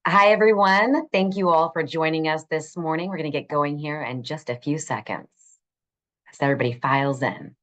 Hi, everyone. Thank you all for joining us this morning. We're going to get going here in just a few seconds as everybody files in.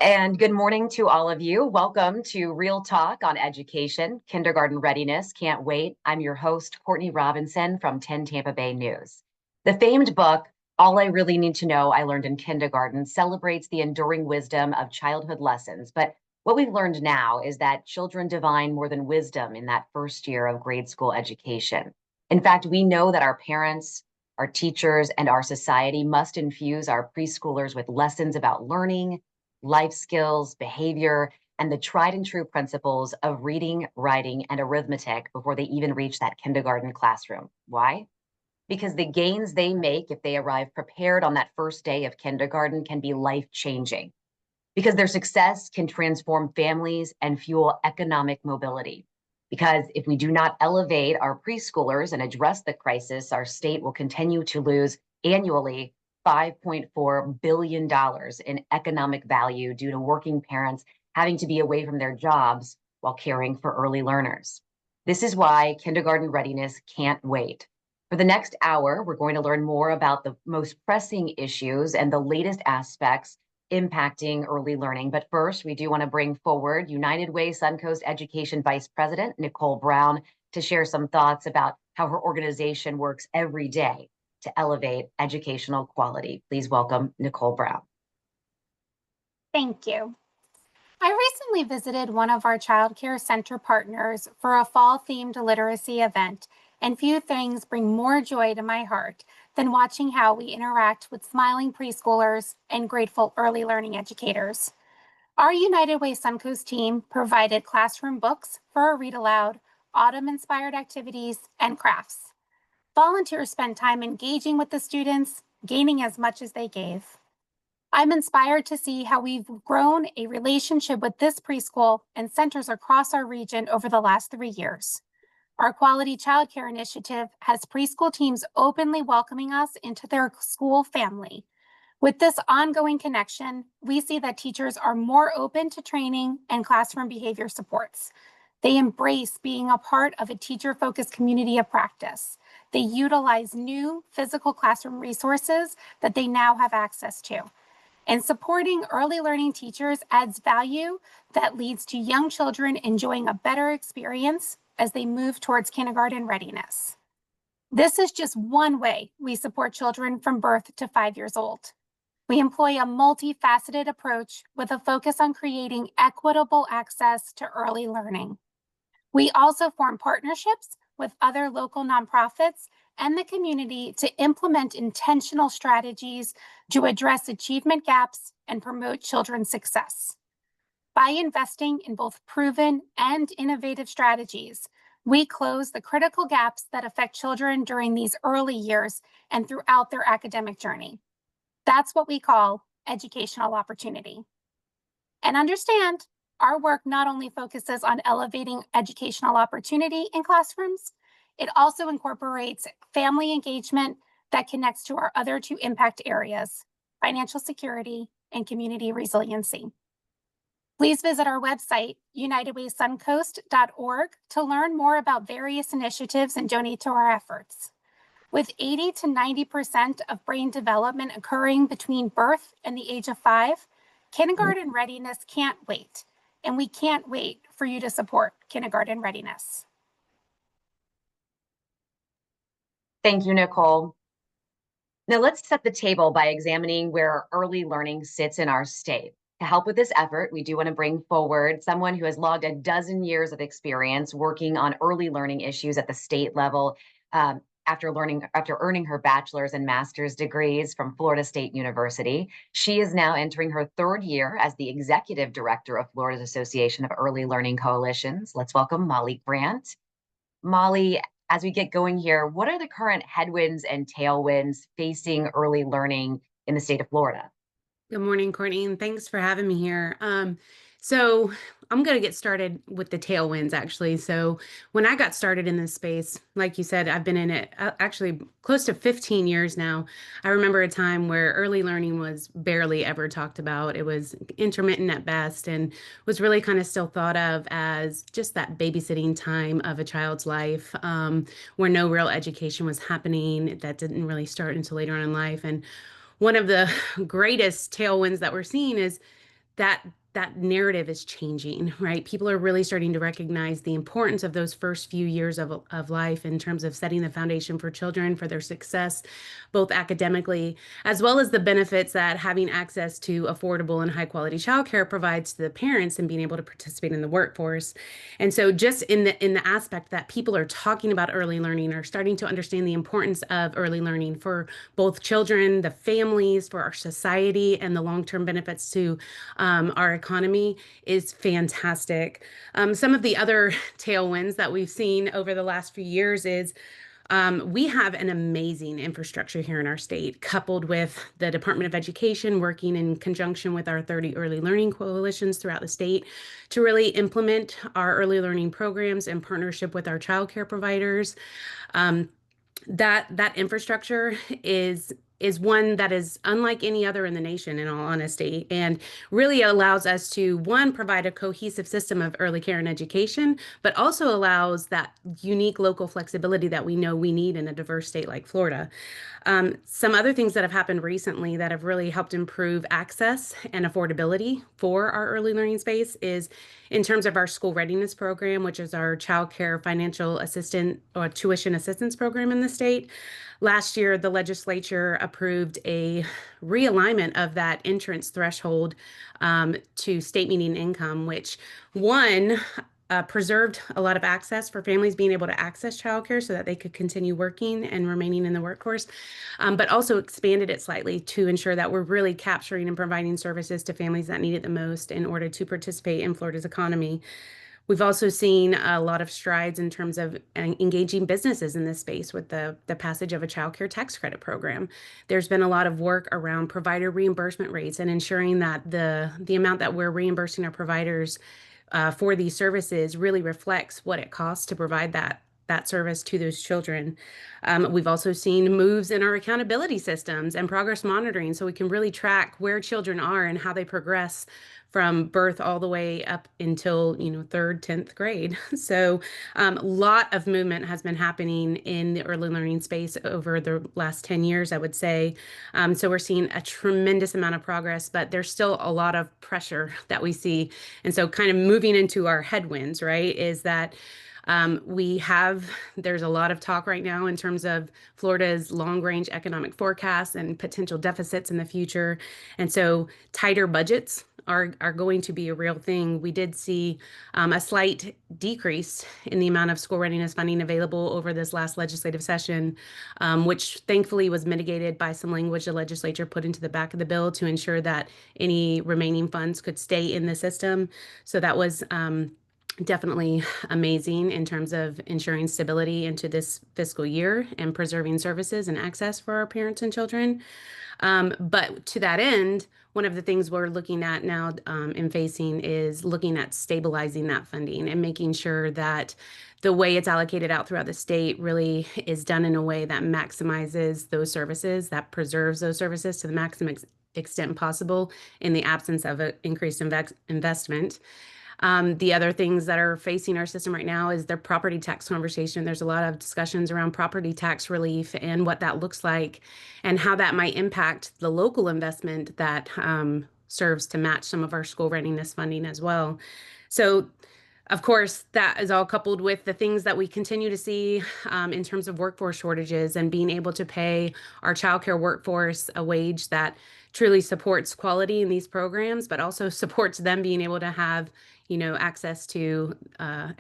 And good morning to all of you. Welcome to Real Talk on Education, Kindergarten Readiness. Can't wait. I'm your host, Courtney Robinson from 10 Tampa Bay News. The famed book, All I Really Need to Know I Learned in Kindergarten, celebrates the enduring wisdom of childhood lessons. But what we've learned now is that children divine more than wisdom in that first year of grade school education. In fact, we know that our parents, our teachers, and our society must infuse our preschoolers with lessons about learning, life skills, behavior, and the tried and true principles of reading, writing, and arithmetic before they even reach that kindergarten classroom. Why? Because the gains they make if they arrive prepared on that first day of kindergarten can be life-changing. Because their success can transform families and fuel economic mobility. Because if we do not elevate our preschoolers and address the crisis, our state will continue to lose annually $5.4 billion in economic value due to working parents having to be away from their jobs while caring for early learners. This is why kindergarten readiness can't wait. For the next hour, we're going to learn more about the most pressing issues and the latest aspects impacting early learning. But first, we do want to bring forward United Way Suncoast Education Vice President Nicole Brown to share some thoughts about how her organization works every day to elevate educational quality. Please welcome Nicole Brown. Thank you. I recently visited one of our childcare center partners for a fall-themed literacy event, and few things bring more joy to my heart than watching how we interact with smiling preschoolers and grateful early learning educators. Our United Way Suncoast team provided classroom books for a read aloud, autumn-inspired activities, and crafts. Volunteers spent time engaging with the students, gaining as much as they gave. I'm inspired to see how we've grown a relationship with this preschool and centers across our region over the last 3 years. Our Quality Childcare Initiative has preschool teams openly welcoming us into their school family. With this ongoing connection, we see that teachers are more open to training and classroom behavior supports. They embrace being a part of a teacher-focused community of practice. They utilize new physical classroom resources that they now have access to. And supporting early learning teachers adds value that leads to young children enjoying a better experience as they move towards kindergarten readiness. This is just one way we support children from birth to 5 years old. We employ a multifaceted approach with a focus on creating equitable access to early learning. We also form partnerships with other local nonprofits and the community to implement intentional strategies to address achievement gaps and promote children's success. By investing in both proven and innovative strategies, we close the critical gaps that affect children during these early years and throughout their academic journey. That's what we call educational opportunity. And understand, our work not only focuses on elevating educational opportunity in classrooms, it also incorporates family engagement that connects to our other two impact areas, financial security and community resiliency. Please visit our website, unitedwaysuncoast.org, to learn more about various initiatives and donate to our efforts. With 80 to 90% of brain development occurring between birth and the age of 5, kindergarten readiness can't wait, and we can't wait for you to support kindergarten readiness. Thank you, Nicole. Now let's set the table by examining where early learning sits in our state. To help with this effort, we do want to bring forward someone who has logged a dozen years of experience working on early learning issues at the state level, after earning her bachelor's and master's degrees from Florida State University. She is now entering her third year as the executive director of Florida's Association of Early Learning Coalitions. Let's welcome Molly Grant. Molly, as we get going here, what are the current headwinds and tailwinds facing early learning in the state of Florida? Good morning, Courtney, and thanks for having me here. So I'm going to get started with the tailwinds actually. So when I got started in this space, like you said, I've been in it actually close to 15 years now. I remember a time where early learning was barely ever talked about. It was intermittent at best and was really kind of still thought of as just that babysitting time of a child's life, where no real education was happening. That didn't really start until later on in life. And one of the greatest tailwinds that we're seeing is that that narrative is changing, right? People are really starting to recognize the importance of those first few years of life in terms of setting the foundation for children, for their success, both academically, as well as the benefits that having access to affordable and high quality childcare provides to the parents and being able to participate in the workforce. And so just in the aspect that people are talking about early learning, are starting to understand the importance of early learning for both children, the families, for our society, and the long-term benefits to our economy is fantastic. Some of the other tailwinds that we've seen over the last few years is we have an amazing infrastructure here in our state, coupled with the Department of Education working in conjunction with our 30 early learning coalitions throughout the state to really implement our early learning programs in partnership with our childcare providers. Um, that infrastructure is one that is unlike any other in the nation, in all honesty, and really allows us to, one, provide a cohesive system of early care and education, but also allows that unique local flexibility that we know we need in a diverse state like Florida. Some other things that have happened recently that have really helped improve access and affordability for our early learning space is in terms of our school readiness program, which is our child care financial assistant or tuition assistance program in the state. Last year, the legislature approved a realignment of that entrance threshold to state median income, which one, preserved a lot of access for families being able to access childcare so that they could continue working and remaining in the workforce, but also expanded it slightly to ensure that we're really capturing and providing services to families that need it the most in order to participate in Florida's economy. We've also seen a lot of strides in terms of engaging businesses in this space with the passage of a child care tax credit program. There's been a lot of work around provider reimbursement rates and ensuring that the amount that we're reimbursing our providers for these services really reflects what it costs to provide that service to those children. We've also seen moves in our accountability systems and progress monitoring so we can really track where children are and how they progress from birth all the way up until, third, 10th grade. So a lot of movement has been happening in the early learning space over the last 10 years, I would say. So we're seeing a tremendous amount of progress, but there's still a lot of pressure that we see. And so kind of moving into our headwinds, right, is that there's a lot of talk right now in terms of Florida's long range economic forecasts and potential deficits in the future. And so tighter budgets are going to be a real thing. We did see a slight decrease in the amount of school readiness funding available over this last legislative session, which thankfully was mitigated by some language the legislature put into the back of the bill to ensure that any remaining funds could stay in the system. So that was definitely amazing in terms of ensuring stability into this fiscal year and preserving services and access for our parents and children. But to that end, one of the things we're looking at now and facing is looking at stabilizing that funding and making sure that the way it's allocated out throughout the state really is done in a way that maximizes those services, that preserves those services to the maximum extent possible in the absence of an increased investment. The other things that are facing our system right now is the property tax conversation. There's a lot of discussions around property tax relief and what that looks like and how that might impact the local investment that serves to match some of our school readiness funding as well. So of course, that is all coupled with the things that we continue to see in terms of workforce shortages and being able to pay our childcare workforce a wage that truly supports quality in these programs, but also supports them being able to have, access to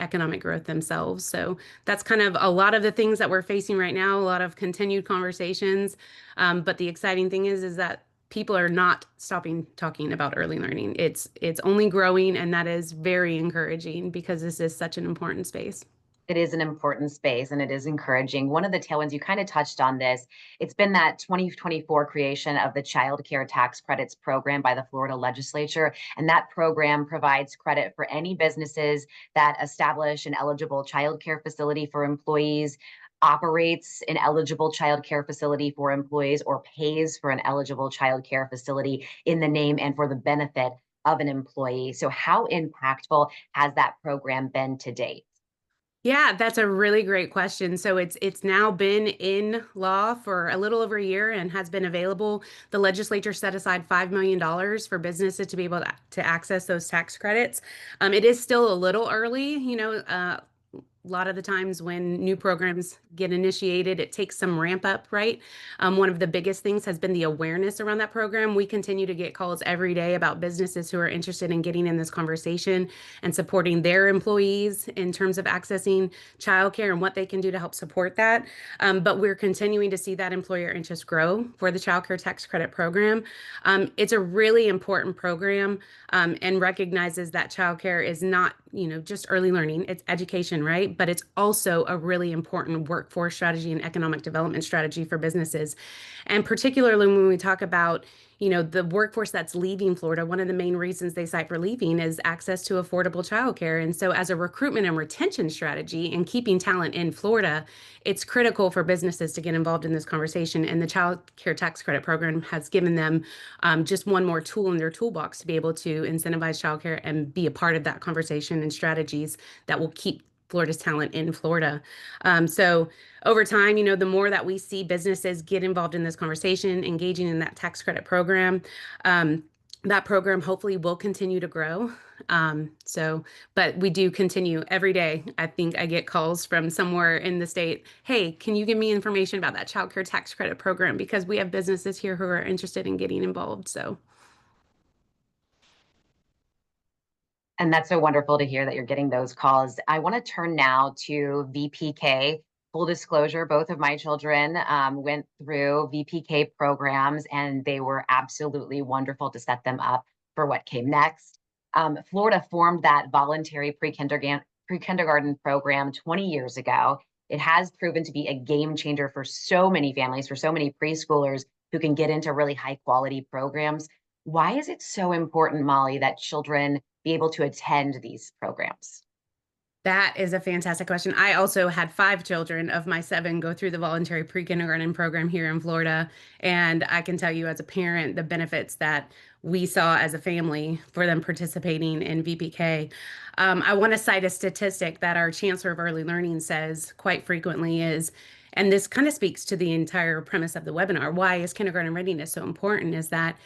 economic growth themselves. So that's kind of a lot of the things that we're facing right now, a lot of continued conversations. But the exciting thing is that people are not stopping talking about early learning. It's only growing, and that is very encouraging because this is such an important space. It is an important space and it is encouraging. One of the tailwinds, you kind of touched on this, it's been that 2024 creation of the childcare tax credits program by the Florida legislature. And that program provides credit for any businesses that establish an eligible childcare facility for employees, operates an eligible childcare facility for employees, or pays for an eligible childcare facility in the name and for the benefit of an employee. So how impactful has that program been to date? Yeah, that's a really great question. So it's now been in law for a little over a year and has been available. The legislature set aside $5 million for businesses to be able to access those tax credits. It is still a little early, a lot of the times when new programs get initiated, it takes some ramp up, right? One of the biggest things has been the awareness around that program. We continue to get calls every day about businesses who are interested in getting in this conversation and supporting their employees in terms of accessing childcare and what they can do to help support that. But we're continuing to see that employer interest grow for the childcare tax credit program. It's a really important program and recognizes that childcare is not, just early learning, it's education, right? But it's also a really important workforce strategy and economic development strategy for businesses. And particularly when we talk about, the workforce that's leaving Florida, one of the main reasons they cite for leaving is access to affordable childcare. And so as a recruitment and retention strategy and keeping talent in Florida, it's critical for businesses to get involved in this conversation. And the Child Care Tax Credit Program has given them just one more tool in their toolbox to be able to incentivize childcare and be a part of that conversation and strategies that will keep Florida's talent in Florida. So over time, the more that we see businesses get involved in this conversation, engaging in that tax credit program, that program hopefully will continue to grow. But we do continue every day. I think I get calls from somewhere in the state. Hey, can you give me information about that child care tax credit program? Because we have businesses here who are interested in getting involved. So. And that's so wonderful to hear that you're getting those calls. I want to turn now to VPK. Full disclosure, both of my children went through VPK programs, and they were absolutely wonderful to set them up for what came next. Florida formed that voluntary pre-kindergarten program 20 years ago. It has proven to be a game changer for so many families, for so many preschoolers who can get into really high quality programs. Why is it so important, Molly, that children be able to attend these programs? That is a fantastic question. I also had 5 children of my 7 go through the voluntary pre-kindergarten program here in Florida. And I can tell you as a parent, the benefits that we saw as a family for them participating in VPK. I want to cite a statistic that our Chancellor of Early Learning says quite frequently is, and this kind of speaks to the entire premise of the webinar, why is kindergarten readiness so important, is that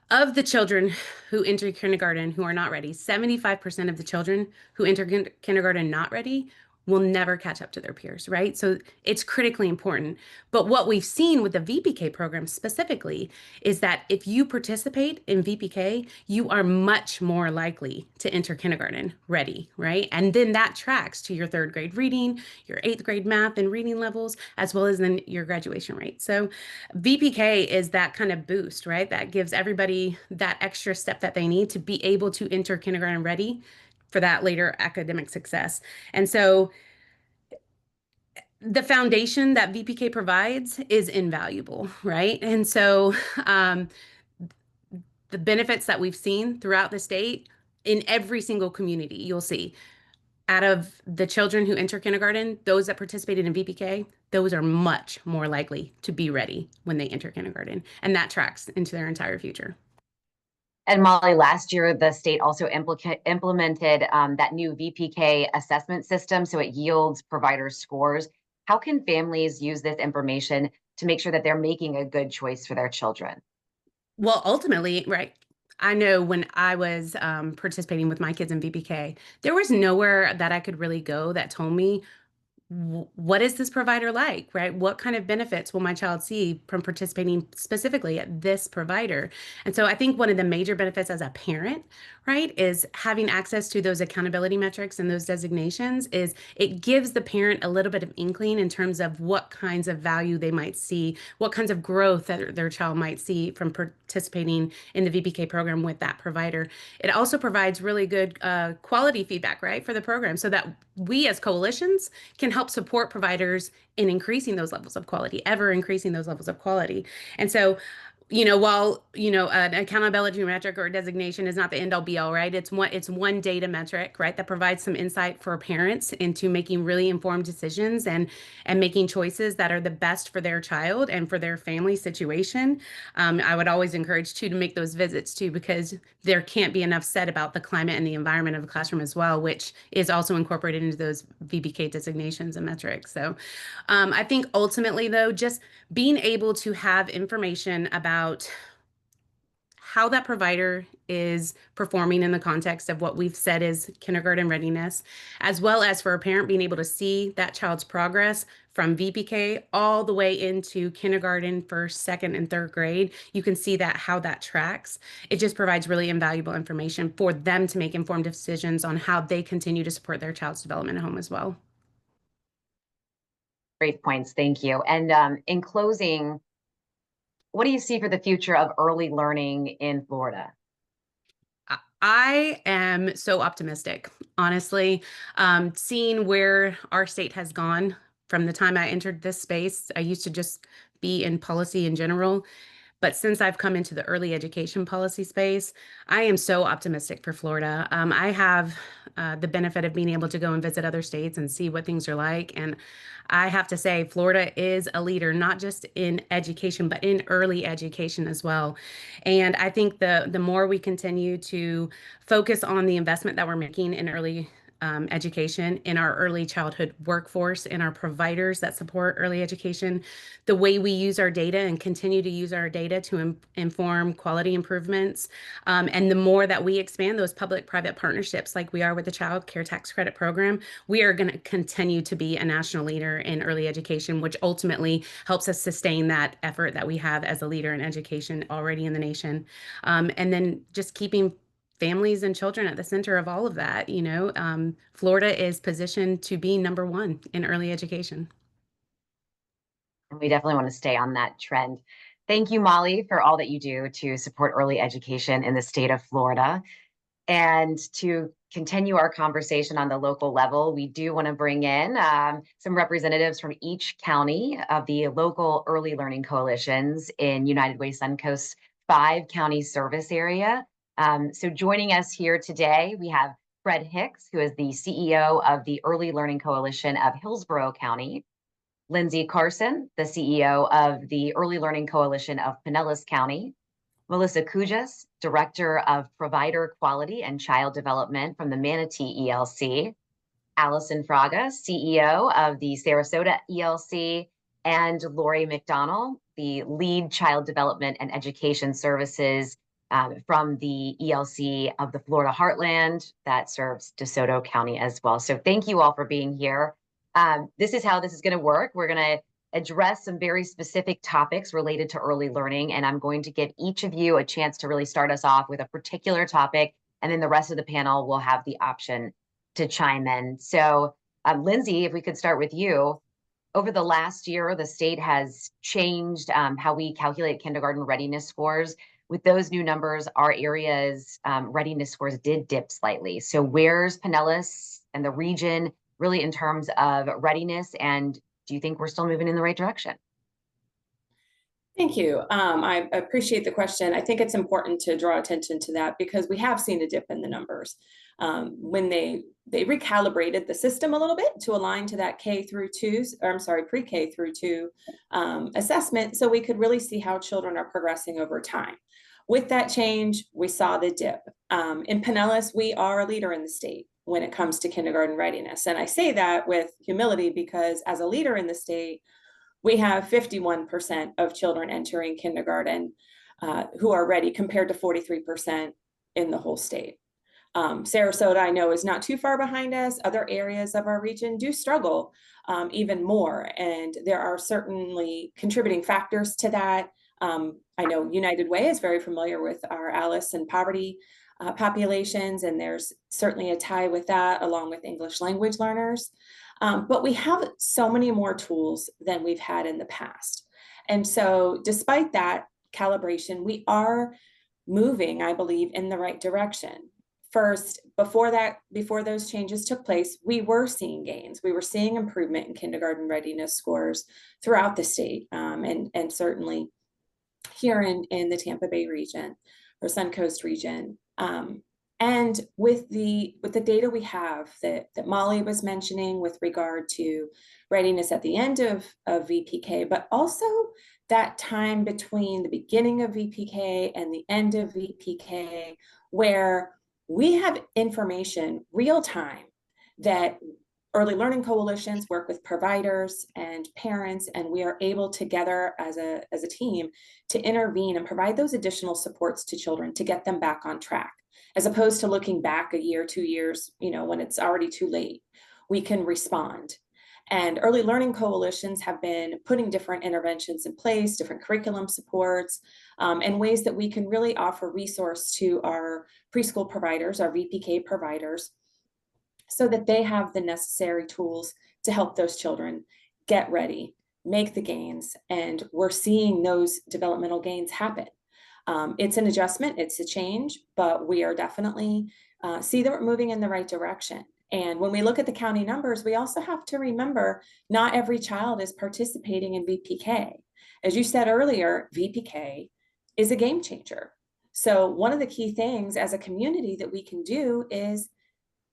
of the children who enter kindergarten who are not ready, 75% of the children who enter kindergarten not ready will never catch up to their peers, right? So it's critically important. But what we've seen with the VPK program specifically is that if you participate in VPK, you are much more likely to enter kindergarten ready, right? And then that tracks to your 3rd grade reading, your 8th grade math and reading levels, as well as then your graduation rate. So VPK is that kind of boost, right? That gives everybody that extra step that they need to be able to enter kindergarten ready for that later academic success. And so the foundation that VPK provides is invaluable, right? And so the benefits that we've seen throughout the state in every single community, you'll see out of the children who enter kindergarten, those that participated in VPK, those are much more likely to be ready when they enter kindergarten. And that tracks into their entire future. And Molly, last year, the state also implemented that new VPK assessment system, so it yields provider scores. How can families use this information to make sure that they're making a good choice for their children? Well, ultimately, right. I know when I was participating with my kids in VPK, there was nowhere that I could really go that told me what is this provider like, right? What kind of benefits will my child see from participating specifically at this provider? And so I think one of the major benefits as a parent, right, is having access to those accountability metrics and those designations is it gives the parent a little bit of inkling in terms of what kinds of value they might see, what kinds of growth that their child might see from participating in the VPK program with that provider. It also provides really good quality feedback, right, for the program so that we as coalitions can help support providers in increasing those levels of quality, ever increasing those levels of quality. And so, while, an accountability metric or a designation is not the end all be all, right? It's one data metric, right, that provides some insight for parents into making really informed decisions and making choices that are the best for their child and for their family situation. I would always encourage too to make those visits too, because there can't be enough said about the climate and the environment of the classroom as well, which is also incorporated into those VPK designations and metrics. So I think ultimately, though, just being able to have information about how that provider is performing in the context of what we've said is kindergarten readiness, as well as for a parent being able to see that child's progress from VPK all the way into kindergarten, first, second, and third grade. You can see that how that tracks. It just provides really invaluable information for them to make informed decisions on how they continue to support their child's development at home as well. Great points. Thank you. And in closing, what do you see for the future of early learning in Florida? I am so optimistic, honestly. Seeing where our state has gone from the time I entered this space, I used to just be in policy in general. But since I've come into the early education policy space, I am so optimistic for Florida. I have the benefit of being able to go and visit other states and see what things are like. And I have to say, Florida is a leader, not just in education, but in early education as well. And I think the more we continue to focus on the investment that we're making in early education, in our early childhood workforce, in our providers that support early education, the way we use our data and continue to use our data to inform quality improvements. And the more that we expand those public-private partnerships like we are with the Child Care Tax Credit Program, we are going to continue to be a national leader in early education, which ultimately helps us sustain that effort that we have as a leader in education already in the nation. And then just keeping families and children at the center of all of that. Florida is positioned to be number one in early education. And we definitely want to stay on that trend. Thank you, Molly, for all that you do to support early education in the state of Florida. And to continue our conversation on the local level, we do want to bring in some representatives from each county of the local early learning coalitions in United Way Suncoast's 5-county service area. So joining us here today, we have Fred Hicks, who is the CEO of the Early Learning Coalition of Hillsborough County, Lindsay Carson, the CEO of the Early Learning Coalition of Pinellas County, Melissa Cujas, Director of Provider Quality and Child Development from the Manatee ELC, Allison Fraga, CEO of the Sarasota ELC, and Lori McDonald, the Lead Child Development and Education Services from the ELC of the Florida Heartland that serves DeSoto County as well. So thank you all for being here. This is how this is going to work. We're going to address some very specific topics related to early learning, and I'm going to give each of you a chance to really start us off with a particular topic, and then the rest of the panel will have the option to chime in. So, Lindsay, if we could start with you. Over the last year, the state has changed how we calculate kindergarten readiness scores. With those new numbers, our area's readiness scores did dip slightly. So where's Pinellas and the region really in terms of readiness, and do you think we're still moving in the right direction? Thank you. I appreciate the question. I think it's important to draw attention to that because we have seen a dip in the numbers. When they recalibrated the system a little bit to align to that pre-K through 2 assessment, so we could really see how children are progressing over time. With that change, we saw the dip. In Pinellas, we are a leader in the state when it comes to kindergarten readiness. And I say that with humility because as a leader in the state, we have 51% of children entering kindergarten who are ready compared to 43% in the whole state. Sarasota, I know, is not too far behind us. Other areas of our region do struggle even more. And there are certainly contributing factors to that. I know United Way is very familiar with our ALICE and poverty populations, and there's certainly a tie with that, along with English language learners. But we have so many more tools than we've had in the past. And so despite that calibration, we are moving, I believe, in the right direction. First, before those changes took place, we were seeing gains. We were seeing improvement in kindergarten readiness scores throughout the state, and certainly here in the Tampa Bay region or Suncoast region. And with the data we have that Molly was mentioning with regard to readiness at the end of VPK, but also that time between the beginning of VPK and the end of VPK, where we have information real time that early learning coalitions work with providers and parents, and we are able together as a team to intervene and provide those additional supports to children to get them back on track, as opposed to looking back a year, 2 years, when it's already too late. We can respond. And early learning coalitions have been putting different interventions in place, different curriculum supports, and ways that we can really offer resource to our preschool providers, our VPK providers, so that they have the necessary tools to help those children get ready, make the gains, and we're seeing those developmental gains happen. It's an adjustment, it's a change, but we are definitely see that we're moving in the right direction. And when we look at the county numbers, we also have to remember not every child is participating in VPK. As you said earlier, VPK is a game changer. So one of the key things as a community that we can do is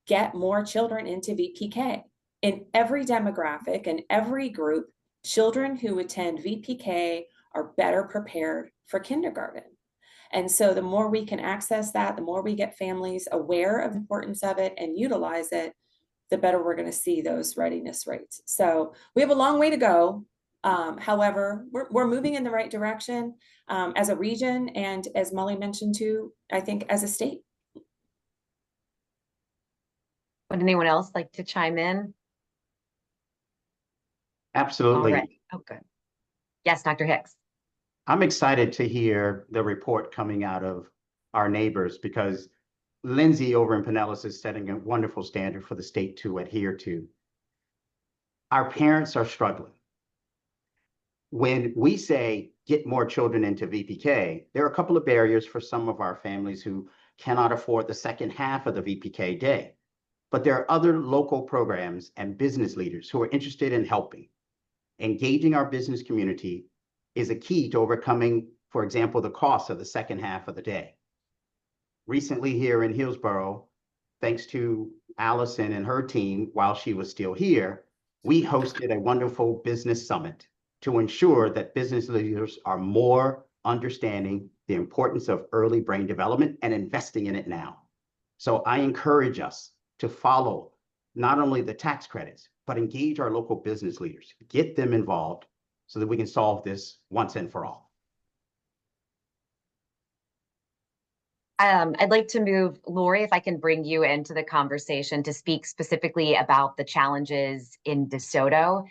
get more children into VPK. In every demographic and every group, children who attend VPK are better prepared for kindergarten. And so the more we can access that, the more we get families aware of the importance of it and utilize it, the better we're going to see those readiness rates. So we have a long way to go. However, we're moving in the right direction as a region, and as Molly mentioned too, I think as a state. Would anyone else like to chime in? Absolutely. All right. Oh, good. Yes, Dr. Hicks. I'm excited to hear the report coming out of our neighbors, because Lindsay over in Pinellas is setting a wonderful standard for the state to adhere to. Our parents are struggling. When we say get more children into VPK, there are a couple of barriers for some of our families who cannot afford the second half of the VPK day. But there are other local programs and business leaders who are interested in helping. Engaging our business community is a key to overcoming, for example, the cost of the second half of the day. Recently here in Hillsborough, thanks to Allison and her team, while she was still here, we hosted a wonderful business summit to ensure that business leaders are more understanding the importance of early brain development and investing in it now. So I encourage us to follow not only the tax credits, but engage our local business leaders, get them involved so that we can solve this once and for all. I'd like to move, Lori, if I can bring you into the conversation to speak specifically about the challenges in DeSoto.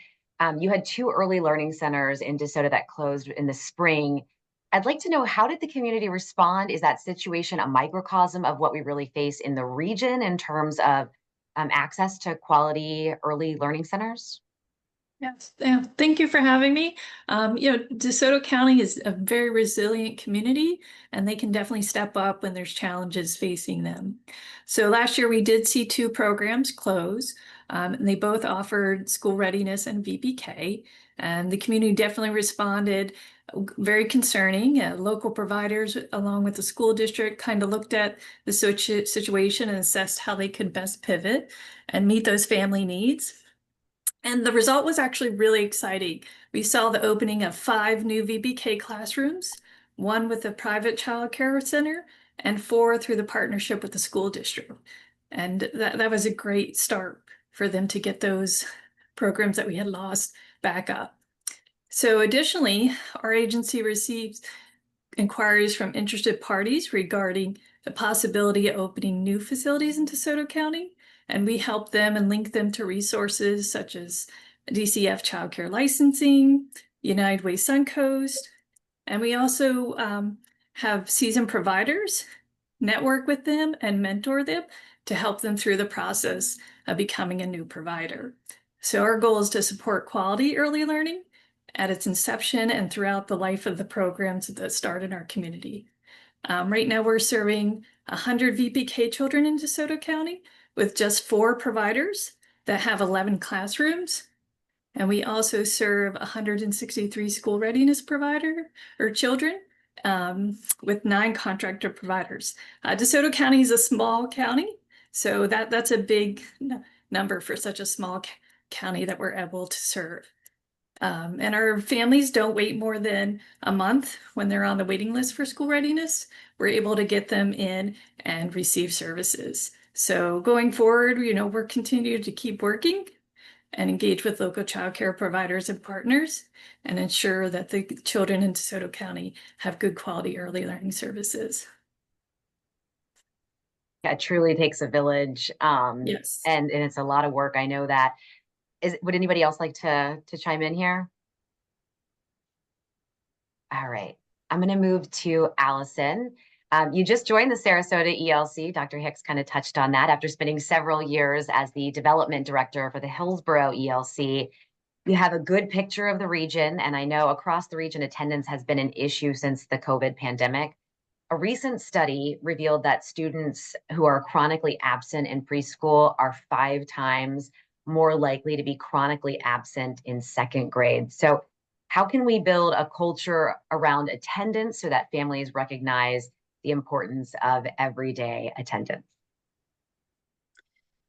You had 2 early learning centers in DeSoto that closed in the spring. I'd like to know, how did the community respond? Is that situation a microcosm of what we really face in the region in terms of access to quality early learning centers? Yes, thank you for having me. DeSoto County is a very resilient community, and they can definitely step up when there's challenges facing them. So last year we did see 2 programs close, and they both offered school readiness and VPK, and the community definitely responded. Very concerning. Local providers, along with the school district, kind of looked at the situation and assessed how they could best pivot and meet those family needs. And the result was actually really exciting. We saw the opening of 5 new VPK classrooms, 1 with a private childcare center, and 4 through the partnership with the school district. And that was a great start for them to get those programs that we had lost back up. So additionally, our agency receives inquiries from interested parties regarding the possibility of opening new facilities in DeSoto County, and we help them and link them to resources such as DCF childcare licensing, United Way Suncoast, and we also have seasoned providers network with them and mentor them to help them through the process of becoming a new provider. So our goal is to support quality early learning at its inception and throughout the life of the programs that start in our community. Right now we're serving 100 VPK children in DeSoto County with just 4 providers that have 11 classrooms. And we also serve 163 school readiness provider or children with 9 contractor providers. DeSoto County is a small county, so that's a big number for such a small county that we're able to serve. And our families don't wait more than a month when they're on the waiting list for school readiness. We're able to get them in and receive services. So going forward, we're continuing to keep working and engage with local childcare providers and partners and ensure that the children in DeSoto County have good quality early learning services. Yeah, it truly takes a village. Yes. And it's a lot of work. I know that. Would anybody else like to chime in here? All right, I'm going to move to Allison. You just joined the Sarasota ELC. Dr. Hicks kind of touched on that after spending several years as the development director for the Hillsborough ELC. You have a good picture of the region, and I know across the region attendance has been an issue since the COVID pandemic. A recent study revealed that students who are chronically absent in preschool are 5 times more likely to be chronically absent in 2nd grade. So how can we build a culture around attendance so that families recognize the importance of everyday attendance?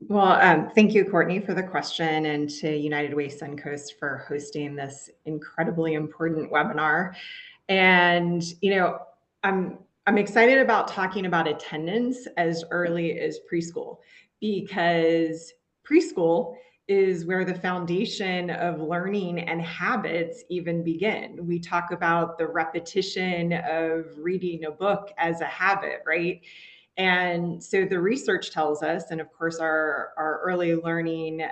Well, thank you, Courtney, for the question, and to United Way Suncoast for hosting this incredibly important webinar. And I'm excited about talking about attendance as early as preschool, because preschool is where the foundation of learning and habits even begin. We talk about the repetition of reading a book as a habit, right? And so the research tells us, and of course our early learning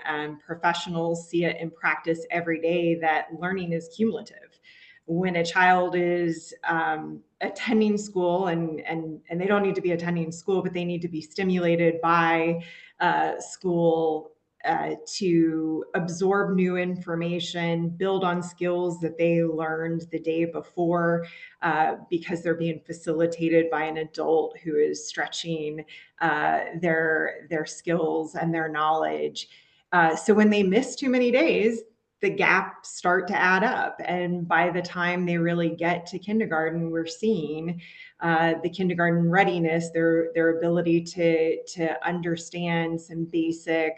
professionals see it in practice every day, that learning is cumulative. When a child is attending school, and they don't need to be attending school, but they need to be stimulated by school to absorb new information, build on skills that they learned the day before, because they're being facilitated by an adult who is stretching their skills and their knowledge. So when they miss too many days, the gaps start to add up. And by the time they really get to kindergarten, we're seeing the kindergarten readiness, their ability to understand some basic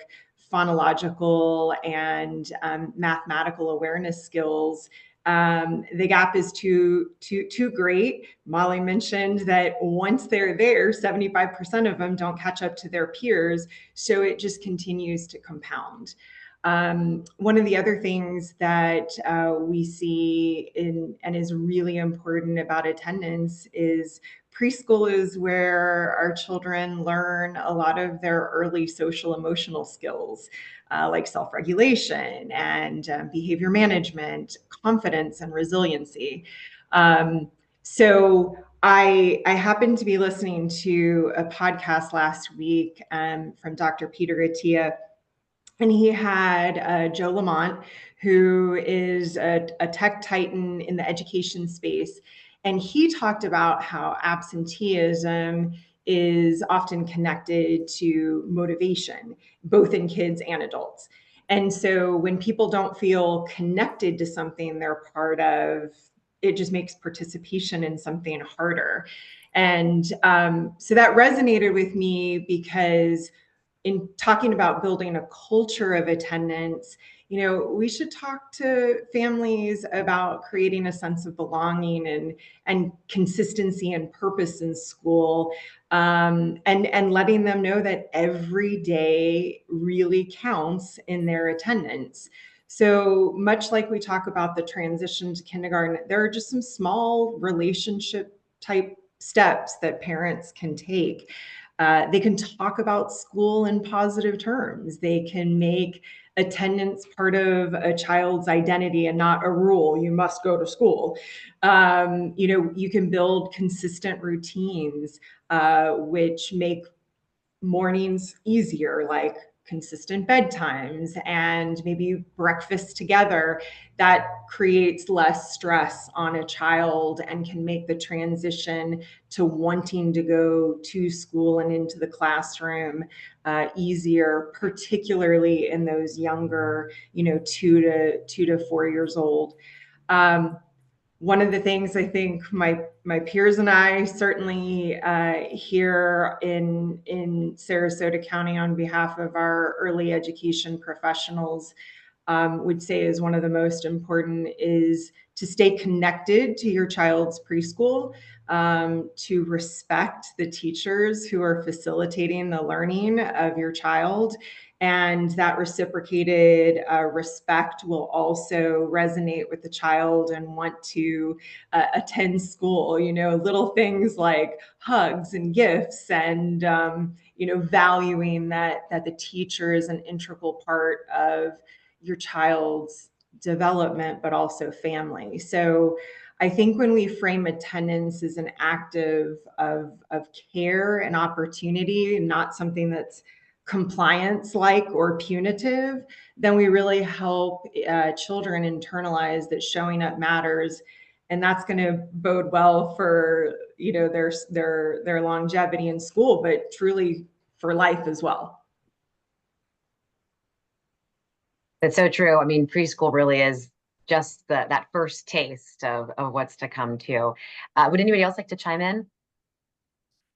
phonological and mathematical awareness skills. The gap is too great. Molly mentioned that once they're there, 75% of them don't catch up to their peers. So it just continues to compound. One of the other things that we see and is really important about attendance is preschool is where our children learn a lot of their early social emotional skills, like self-regulation and behavior management, confidence, and resiliency. So I happened to be listening to a podcast last week from Dr. Peter Attia, and he had Joe Lamont, who is a tech titan in the education space. And he talked about how absenteeism is often connected to motivation, both in kids and adults. And so when people don't feel connected to something they're part of, it just makes participation in something harder. And so that resonated with me, because in talking about building a culture of attendance, we should talk to families about creating a sense of belonging and consistency and purpose in school, and letting them know that every day really counts in their attendance. So much like we talk about the transition to kindergarten, there are just some small relationship type steps that parents can take. They can talk about school in positive terms. They can make attendance part of a child's identity and not a rule. You must go to school. You can build consistent routines, which make mornings easier, like consistent bedtimes and maybe breakfast together. That creates less stress on a child and can make the transition to wanting to go to school and into the classroom easier, particularly in those younger, 2 to 4 years old. One of the things I think my peers and I certainly here in Sarasota County on behalf of our early education professionals would say is one of the most important is to stay connected to your child's preschool, to respect the teachers who are facilitating the learning of your child. And that reciprocated respect will also resonate with the child and want to attend school. Little things like hugs and gifts and, valuing that the teacher is an integral part of your child's development, but also family. So I think when we frame attendance as an act of care and opportunity, not something that's compliance like or punitive, then we really help children internalize that showing up matters, and that's going to bode well for their longevity in school, but truly for life as well. That's so true. I mean, preschool really is just that first taste of what's to come too. Would anybody else like to chime in?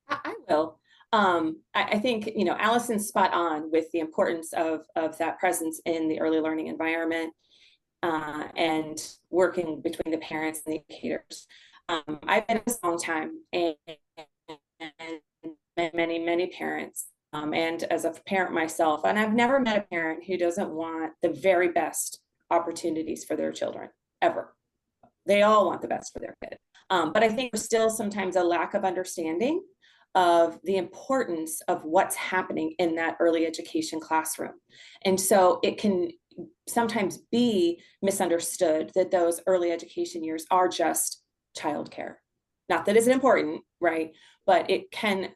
I will. I think, Allison's spot on with the importance of that presence in the early learning environment and working between the parents and the educators. I've been this a long time and many, many parents. And as a parent myself, and I've never met a parent who doesn't want the very best opportunities for their children, ever. They all want the best for their kid. But I think there's still sometimes a lack of understanding of the importance of what's happening in that early education classroom. And so it can sometimes be misunderstood that those early education years are just childcare. Not that it's important, right? But it can,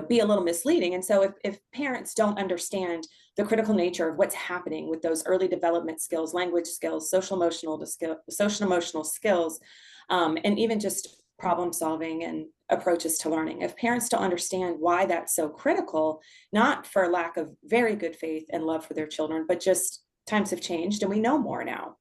be a little misleading. And so if parents don't understand the critical nature of what's happening with those early development skills, language skills, social emotional skills, and even just problem solving and approaches to learning. If parents don't understand why that's so critical, not for lack of very good faith and love for their children, but just times have changed and we know more now.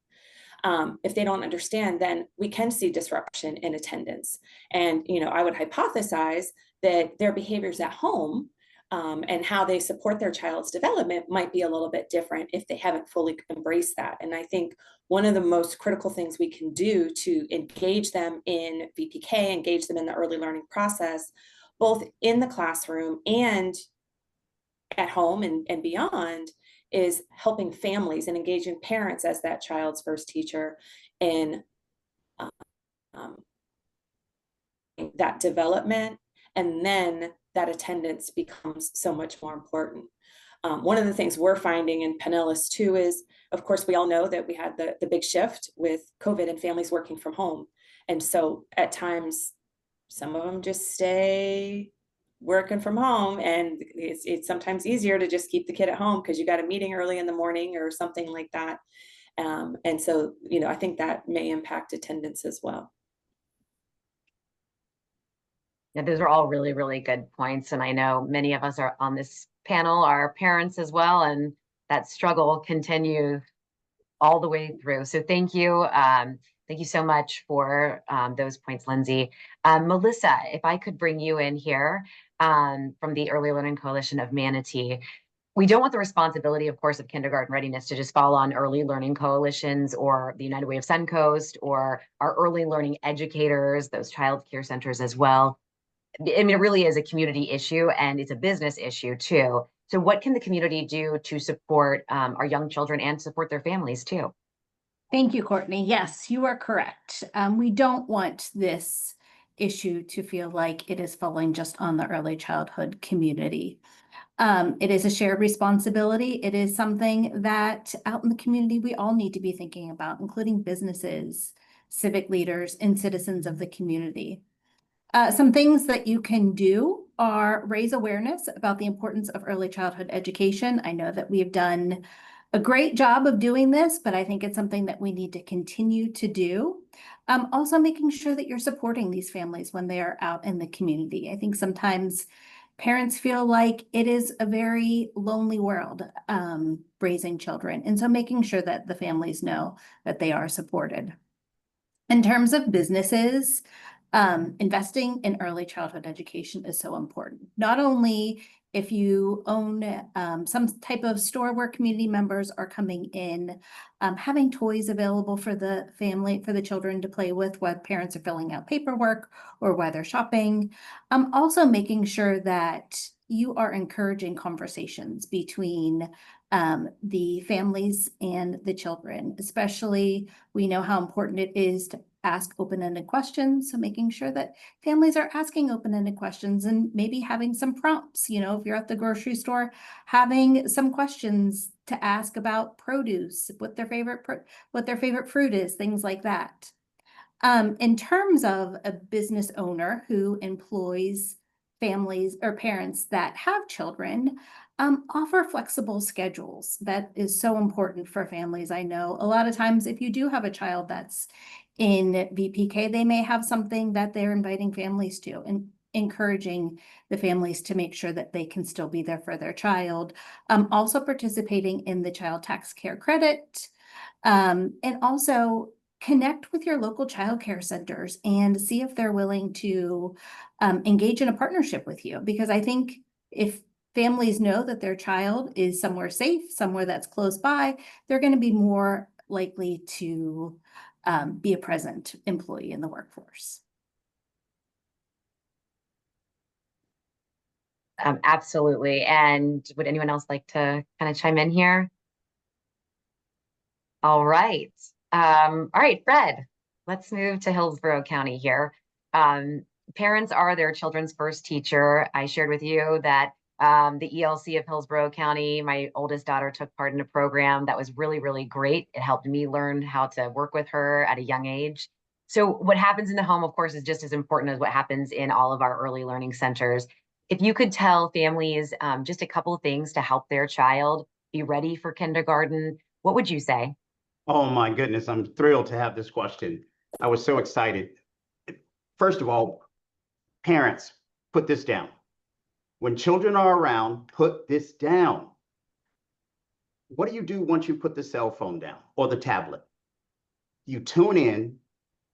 If they don't understand, then we can see disruption in attendance. And, I would hypothesize that their behaviors at home and how they support their child's development might be a little bit different if they haven't fully embraced that. And I think one of the most critical things we can do to engage them in VPK, engage them in the early learning process, both in the classroom and at home and beyond, is helping families and engaging parents as that child's first teacher in that development, and then that attendance becomes so much more important. One of the things we're finding in Pinellas too is, of course, we all know that we had the big shift with COVID and families working from home. And so at times, some of them just stay working from home, and it's sometimes easier to just keep the kid at home because you got a meeting early in the morning or something like that. And so, I think that may impact attendance as well. Yeah, those are all really, really good points. And I know many of us are on this panel are parents as well, and that struggle continues all the way through. So thank you. Thank you so much for those points, Lindsay. Melissa, if I could bring you in here from the Early Learning Coalition of Manatee. We don't want the responsibility, of course, of kindergarten readiness to just fall on early learning coalitions or the United Way of Suncoast or our early learning educators, those child care centers as well. I mean, it really is a community issue and it's a business issue too. So what can the community do to support our young children and support their families too? Thank you, Courtney. Yes, you are correct. We don't want this issue to feel like it is falling just on the early childhood community. It is a shared responsibility. It is something that out in the community we all need to be thinking about, including businesses, civic leaders, and citizens of the community. Some things that you can do are raise awareness about the importance of early childhood education. I know that we've done a great job of doing this, but I think it's something that we need to continue to do. Also making sure that you're supporting these families when they are out in the community. I think sometimes parents feel like it is a very lonely world raising children. And so making sure that the families know that they are supported. In terms of businesses, investing in early childhood education is so important. Not only if you own some type of store where community members are coming in, having toys available for the family, for the children to play with while parents are filling out paperwork or while they're shopping. Also making sure that you are encouraging conversations between the families and the children. Especially, we know how important it is to ask open-ended questions. So making sure that families are asking open-ended questions and maybe having some prompts, you know, if you're at the grocery store, having some questions to ask about produce, what their favorite fruit is, things like that. In terms of a business owner who employs families or parents that have children, offer flexible schedules. That is so important for families. I know a lot of times if you do have a child that's in VPK, they may have something that they're inviting families to and encouraging the families to make sure that they can still be there for their child. Also participating in the child tax care credit, and also connect with your local childcare centers and see if they're willing to engage in a partnership with you. Because I think if families know that their child is somewhere safe, somewhere that's close by, they're going to be more likely to be a present employee in the workforce. Absolutely. And would anyone else like to kind of chime in here? All right. All right, Fred, let's move to Hillsborough County here. Parents are their children's first teacher. I shared with you that the ELC of Hillsborough County, my oldest daughter took part in a program that was really, really great. It helped me learn how to work with her at a young age. So what happens in the home, of course, is just as important as what happens in all of our early learning centers. If you could tell families just a couple of things to help their child be ready for kindergarten, what would you say? Oh my goodness, I'm thrilled to have this question. I was so excited. First of all, parents, put this down. When children are around, put this down. What do you do once you put the cell phone down or the tablet? You tune in,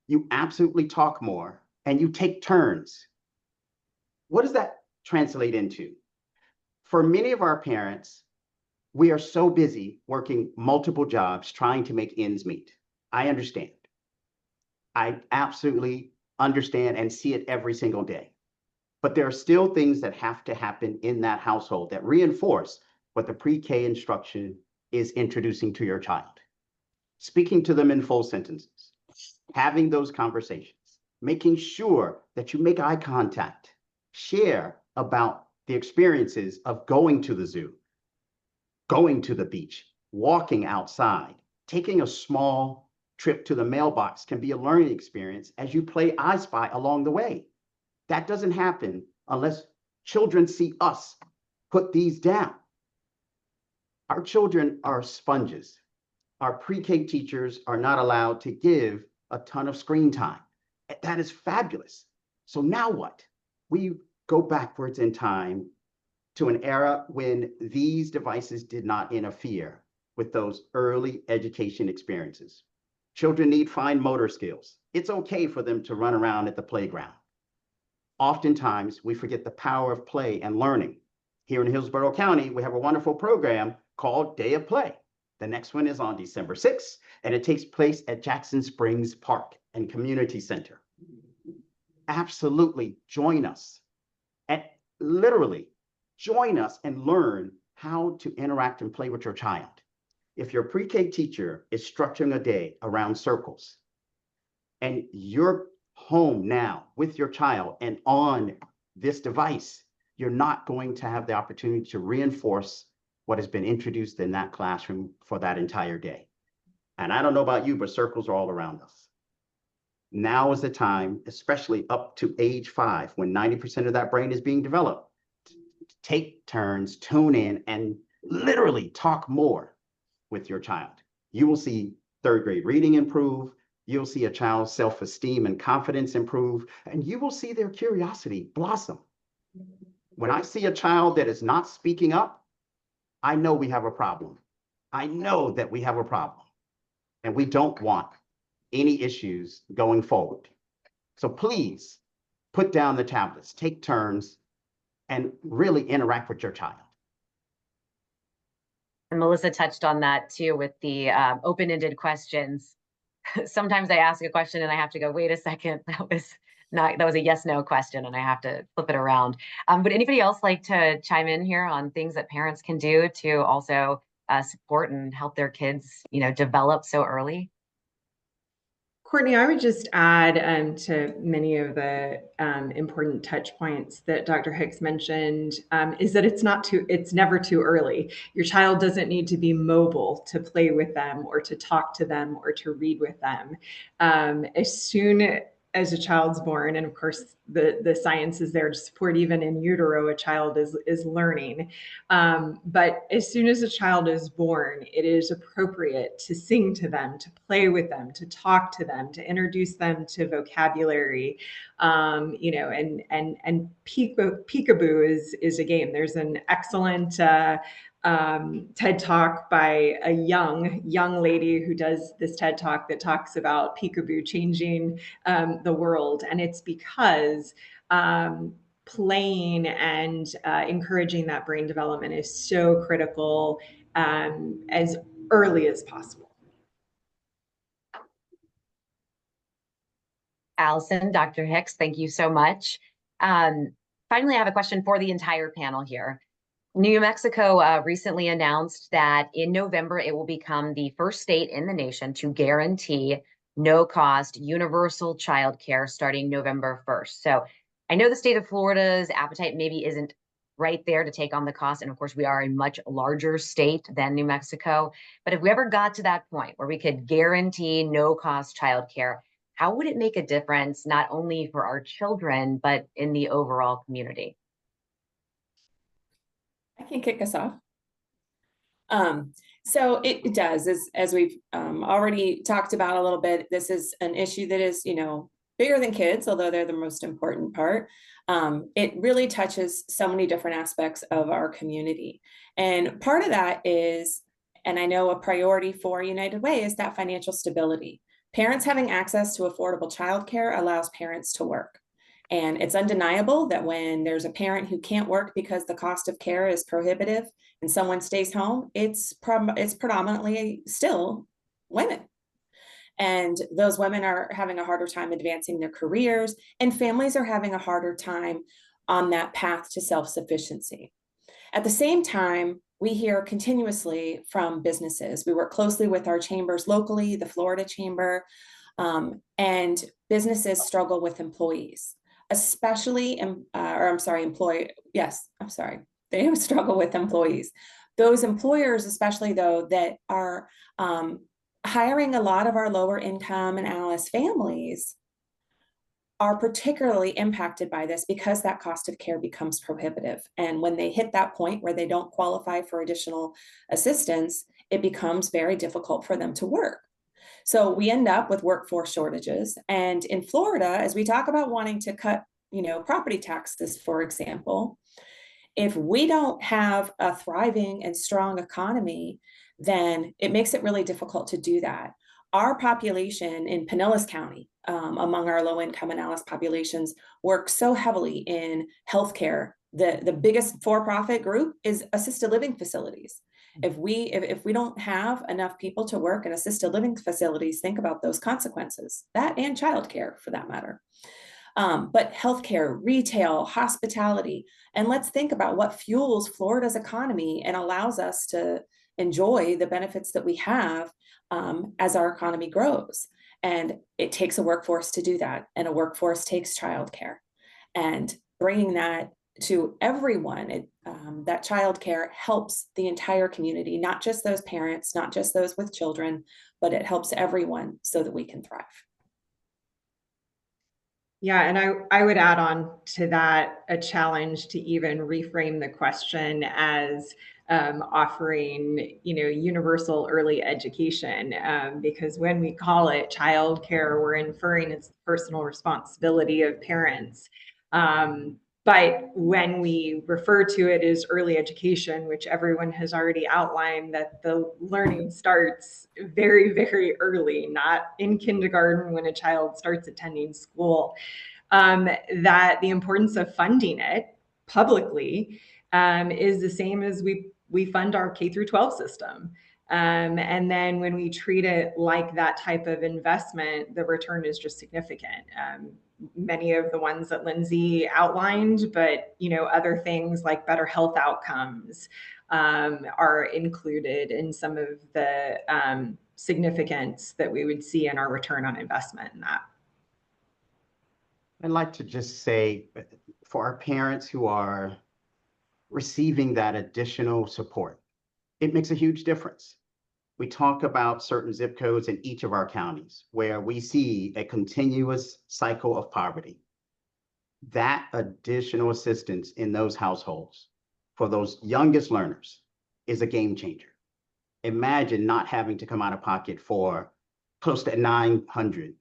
you absolutely talk more, and you take turns. What does that translate into? For many of our parents, we are so busy working multiple jobs trying to make ends meet. I understand. I absolutely understand and see it every single day. But there are still things that have to happen in that household that reinforce what the pre-K instruction is introducing to your child. Speaking to them in full sentences, having those conversations, making sure that you make eye contact, share about the experiences of going to the zoo, going to the beach, walking outside, taking a small trip to the mailbox can be a learning experience as you play I Spy along the way. That doesn't happen unless children see us put these down. Our children are sponges. Our pre-K teachers are not allowed to give a ton of screen time. That is fabulous. So now what? We go backwards in time to an era when these devices did not interfere with those early education experiences. Children need fine motor skills. It's okay for them to run around at the playground. Oftentimes, we forget the power of play and learning. Here in Hillsborough County, we have a wonderful program called Day of Play. The next one is on December 6th, and it takes place at Jackson Springs Park and Community Center. Absolutely join us. And literally, join us and learn how to interact and play with your child. If your pre-K teacher is structuring a day around circles, and your home now with your child and on this device, you're not going to have the opportunity to reinforce what has been introduced in that classroom for that entire day. And I don't know about you, but circles are all around us. Now is the time, especially up to age 5, when 90% of that brain is being developed, to take turns, tune in, and literally talk more with your child. You will see 3rd grade reading improve. You'll see a child's self-esteem and confidence improve, and you will see their curiosity blossom. When I see a child that is not speaking up, I know we have a problem. I know that we have a problem, and we don't want any issues going forward. So please put down the tablets, take turns, and really interact with your child. And Melissa touched on that too with the open-ended questions. Sometimes I ask a question and I have to go, wait a second, that was a yes/no question, and I have to flip it around. Would anybody else like to chime in here on things that parents can do to also support and help their kids, develop so early? Courtney, I would just add to many of the important touch points that Dr. Hicks mentioned, is that it's never too early. Your child doesn't need to be mobile to play with them or to talk to them or to read with them. As soon as a child's born, and of course the science is there to support, even in utero, a child is learning. But as soon as a child is born, it is appropriate to sing to them, to play with them, to talk to them, to introduce them to vocabulary, and peekaboo is a game. There's an excellent TED Talk by a young lady who does this TED Talk that talks about peekaboo changing the world. And it's because playing and encouraging that brain development is so critical as early as possible. Allison, Dr. Hicks, thank you so much. Finally, I have a question for the entire panel here. New Mexico recently announced that in November, it will become the first state in the nation to guarantee no-cost universal childcare starting November 1st. So I know the state of Florida's appetite maybe isn't right there to take on the cost. And of course, we are a much larger state than New Mexico. But if we ever got to that point where we could guarantee no-cost childcare, how would it make a difference, not only for our children, but in the overall community? I can kick us off. So it does, as we've already talked about a little bit, this is an issue that is, bigger than kids, although they're the most important part. It really touches so many different aspects of our community. And part of that is, and I know a priority for United Way, is that financial stability. Parents having access to affordable childcare allows parents to work. And it's undeniable that when there's a parent who can't work because the cost of care is prohibitive and someone stays home, it's predominantly still women. And those women are having a harder time advancing their careers, and families are having a harder time on that path to self-sufficiency. At the same time, we hear continuously from businesses. We work closely with our chambers locally, the Florida Chamber, and businesses struggle with employees. They struggle with employees. Those employers, especially though, that are hiring a lot of our lower income and ALIS families, are particularly impacted by this because that cost of care becomes prohibitive. And when they hit that point where they don't qualify for additional assistance, it becomes very difficult for them to work. So we end up with workforce shortages. And in Florida, as we talk about wanting to cut, property taxes, for example, if we don't have a thriving and strong economy, then it makes it really difficult to do that. Our population in Pinellas County, among our low-income and ALIS populations, works so heavily in healthcare. The biggest for-profit group is assisted living facilities. If we don't have enough people to work in assisted living facilities, think about those consequences, that and childcare for that matter. But healthcare, retail, hospitality, and let's think about what fuels Florida's economy and allows us to enjoy the benefits that we have as our economy grows. And it takes a workforce to do that. And a workforce takes childcare. And bringing that to everyone, that childcare helps the entire community, not just those parents, not just those with children, but it helps everyone so that we can thrive. Yeah, and I would add on to that a challenge to even reframe the question as offering, universal early education, because when we call it childcare, we're inferring it's the personal responsibility of parents. But when we refer to it as early education, which everyone has already outlined, that the learning starts very, very early, not in kindergarten when a child starts attending school, that the importance of funding it publicly is the same as we fund our K through 12 system. And then when we treat it like that type of investment, the return is just significant. Many of the ones that Lindsay outlined, but other things like better health outcomes are included in some of the significance that we would see in our return on investment in that. I'd like to just say, for our parents who are receiving that additional support, it makes a huge difference. We talk about certain zip codes in each of our counties where we see a continuous cycle of poverty. That additional assistance in those households for those youngest learners is a game changer. Imagine not having to come out of pocket for close to $900,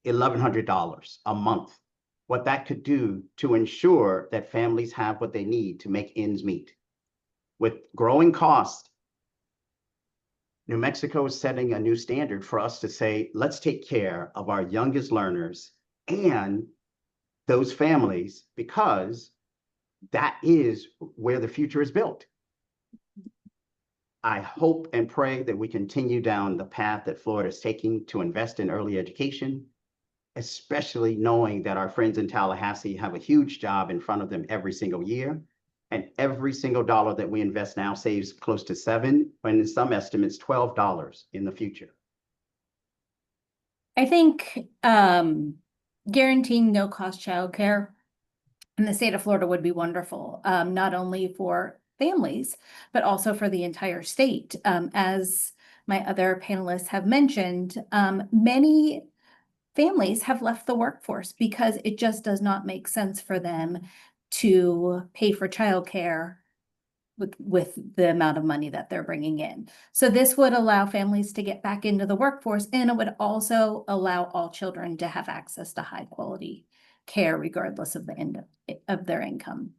$1,100 a month. What that could do to ensure that families have what they need to make ends meet. With growing costs, New Mexico is setting a new standard for us to say, let's take care of our youngest learners and those families, because that is where the future is built. I hope and pray that we continue down the path that Florida is taking to invest in early education, especially knowing that our friends in Tallahassee have a huge job in front of them every single year. And every single dollar that we invest now saves close to $7, and in some estimates, $12 in the future. I think guaranteeing no-cost childcare in the state of Florida would be wonderful, not only for families, but also for the entire state. As my other panelists have mentioned, many families have left the workforce because it just does not make sense for them to pay for childcare with the amount of money that they're bringing in. So this would allow families to get back into the workforce, and it would also allow all children to have access to high quality care regardless of the end of their income.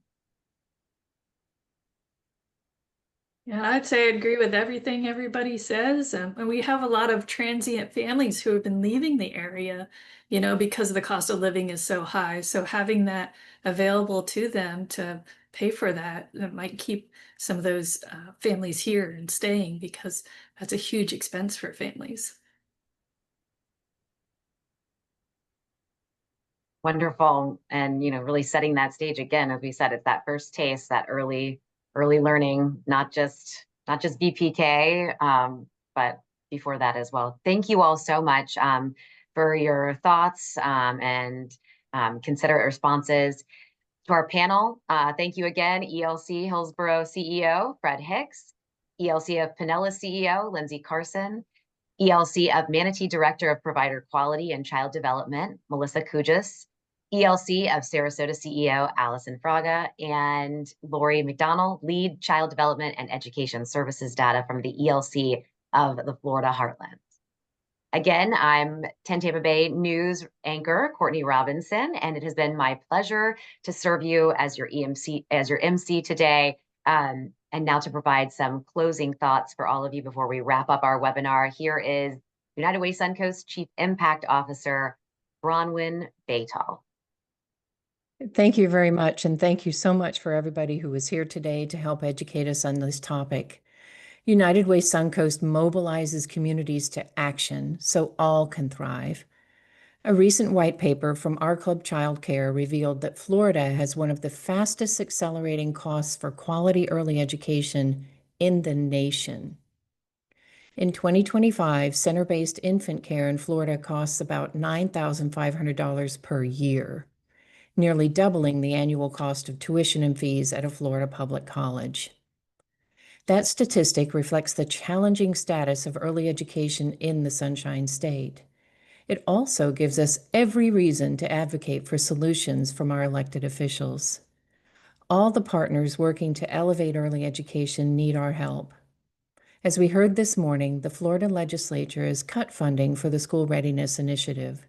Yeah, I'd say I agree with everything everybody says. And we have a lot of transient families who have been leaving the area, because the cost of living is so high. So having that available to them to pay for that might keep some of those families here and staying, because that's a huge expense for families. Wonderful. And, really setting that stage again, as we said, it's that first taste, that early learning, not just BPK, but before that as well. Thank you all so much for your thoughts and considerate responses. To our panel, thank you again, ELC Hillsborough CEO, Fred Hicks, ELC of Pinellas CEO, Lindsay Carson, ELC of Manatee Director of Provider Quality and Child Development, Melissa Kugis, ELC of Sarasota CEO, Allison Fraga, and Lori McDonald, Lead Child Development and Education Services Data from the ELC of the Florida Heartland. Again, I'm 10 Tampa Bay News anchor, Courtney Robinson, and it has been my pleasure to serve you as your MC today. And now to provide some closing thoughts for all of you before we wrap up our webinar, here is United Way Suncoast Chief Impact Officer, Bronwyn Baytall. Thank you very much. And thank you so much for everybody who was here today to help educate us on this topic. United Way Suncoast mobilizes communities to action so all can thrive. A recent white paper from Our Club Childcare revealed that Florida has one of the fastest accelerating costs for quality early education in the nation. In 2025, center-based infant care in Florida costs about $9,500 per year, nearly doubling the annual cost of tuition and fees at a Florida public college. That statistic reflects the challenging status of early education in the Sunshine State. It also gives us every reason to advocate for solutions from our elected officials. All the partners working to elevate early education need our help. As we heard this morning, the Florida legislature has cut funding for the School Readiness Initiative,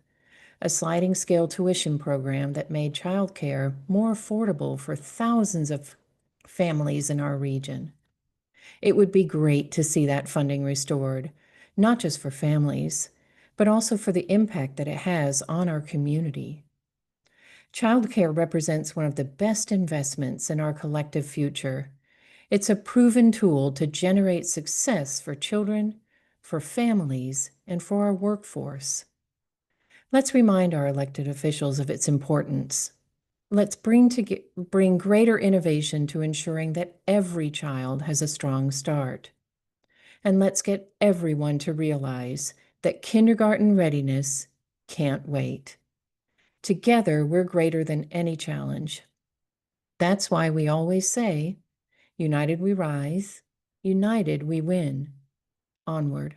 a sliding scale tuition program that made childcare more affordable for thousands of families in our region. It would be great to see that funding restored, not just for families, but also for the impact that it has on our community. Childcare represents one of the best investments in our collective future. It's a proven tool to generate success for children, for families, and for our workforce. Let's remind our elected officials of its importance. Let's bring greater innovation to ensuring that every child has a strong start. And let's get everyone to realize that kindergarten readiness can't wait. Together, we're greater than any challenge. That's why we always say, united we rise, united we win. Onward.